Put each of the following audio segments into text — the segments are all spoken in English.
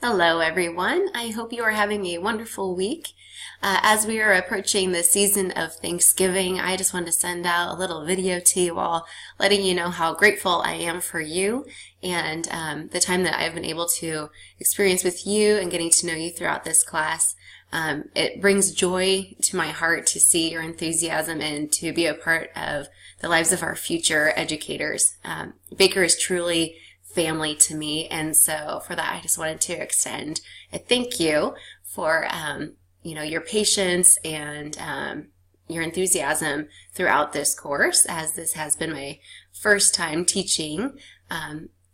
Hello everyone. I hope you are having a wonderful week. As we are approaching the season of Thanksgiving, I just wanted to send out a little video to you all, letting you know how grateful I am for you and the time that I've been able to experience with you and getting to know you throughout this class. It brings joy to my heart to see your enthusiasm and to be a part of the lives of our future educators. Baker is truly family to me, and so for that I just wanted to extend a thank you for your patience and your enthusiasm throughout this course, as this has been my first time teaching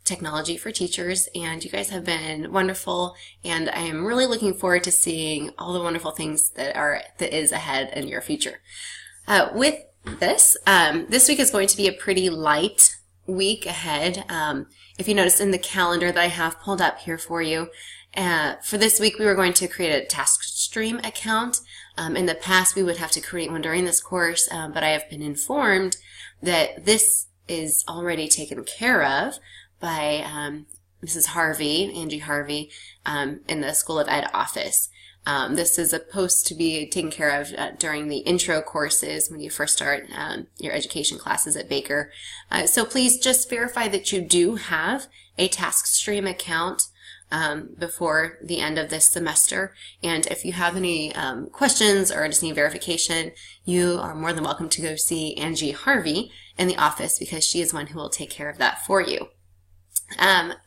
technology for teachers, and you guys have been wonderful, and I am really looking forward to seeing all the wonderful things that is ahead in your future. With this week is going to be a pretty light week ahead. If you notice in the calendar that I have pulled up here for you, for this week we were going to create a TaskStream account. In the past we would have to create one during this course, but I have been informed that this is already taken care of by Mrs. Harvey, Angie Harvey, in the School of Ed office. This is supposed to be taken care of during the intro courses when you first start your education classes at Baker. So please just verify that you do have a TaskStream account before the end of this semester. And if you have any questions or just need verification, you are more than welcome to go see Angie Harvey in the office, because she is one who will take care of that for you.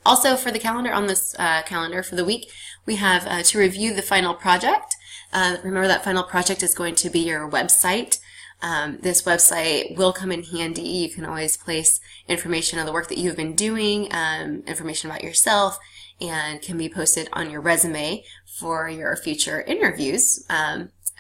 Also for the calendar, on this calendar for the week, we have to review the final project. Remember that final project is going to be your website. This website will come in handy. You can always place information on the work that you've been doing, information about yourself, and can be posted on your resume for your future interviews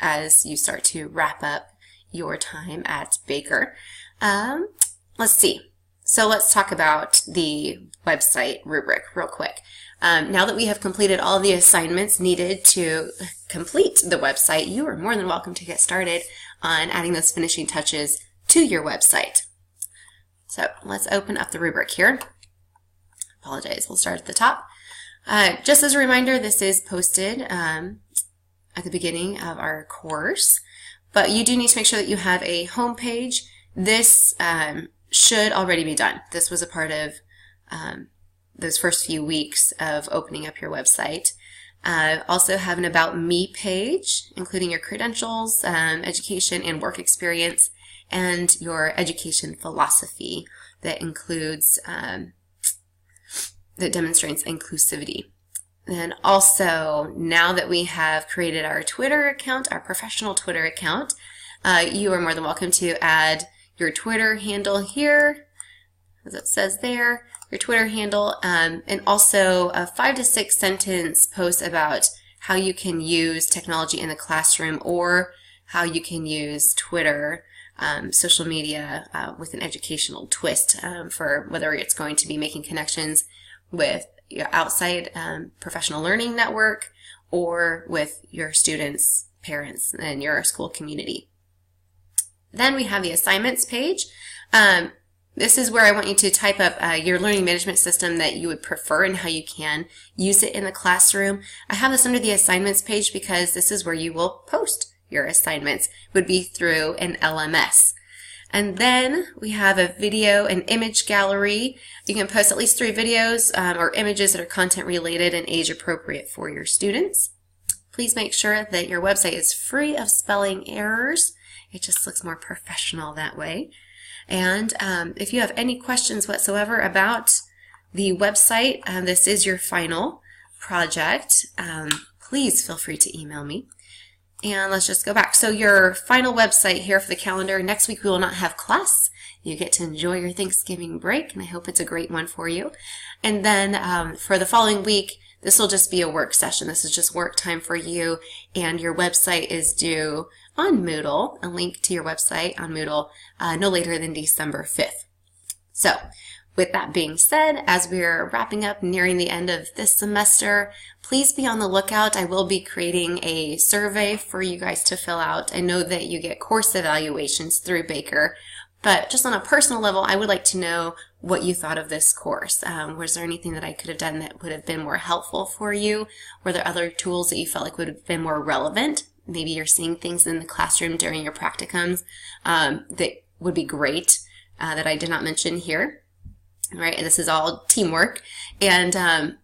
as you start to wrap up your time at Baker. Let's see. So let's talk about the website rubric real quick. Now that we have completed all the assignments needed to complete the website, you are more than welcome to get started on adding those finishing touches to your website. So let's open up the rubric here. Apologize, we'll start at the top. Just as a reminder, this is posted at the beginning of our course, but you do need to make sure that you have a home page. This should already be done. This was a part of those first few weeks of opening up your website. Also have an About Me page, including your credentials, education and work experience, and your education philosophy that includes, that demonstrates inclusivity. Then also, now that we have created our Twitter account, our professional Twitter account, you are more than welcome to add your Twitter handle here, as it says there, your Twitter handle, and also a 5 to 6 sentence post about how you can use technology in the classroom, or how you can use Twitter, social media, with an educational twist, for whether it's going to be making connections with your outside professional learning network, or with your students, parents, and your school community. Then we have the assignments page. This is where I want you to type up your learning management system that you would prefer and how you can use it in the classroom. I have this under the assignments page because this is where you will post your assignments. It would be through an LMS. And then we have a video and image gallery. You can post at least 3 videos or images that are content related and age appropriate for your students. Please make sure that your website is free of spelling errors. It just looks more professional that way. And if you have any questions whatsoever about the website, this is your final project, please feel free to email me. And let's just go back. So your final website here for the calendar. Next week we will not have class. You get to enjoy your Thanksgiving break, and I hope it's a great one for you. And then for the following week, this will just be a work session. This is just work time for you, and your website is due on Moodle, a link to your website on Moodle, no later than December 5th. So, with that being said, as we're wrapping up, nearing the end of this semester, please be on the lookout. I will be creating a survey for you guys to fill out. I know that you get course evaluations through Baker, But just on a personal level, I would like to know what you thought of this course. Was there anything that I could have done that would have been more helpful for you? Were there other tools that you felt like would have been more relevant? Maybe you're seeing things in the classroom during your practicums that would be great that I did not mention here. All right, and this is all teamwork. And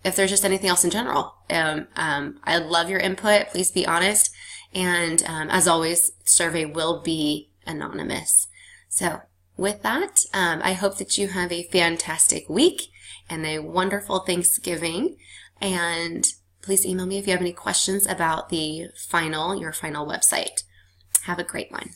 if there's just anything else in general, I love your input. Please be honest. And as always, survey will be anonymous. So with that, I hope that you have a fantastic week and a wonderful Thanksgiving. And please email me if you have any questions about your final website. Have a great one.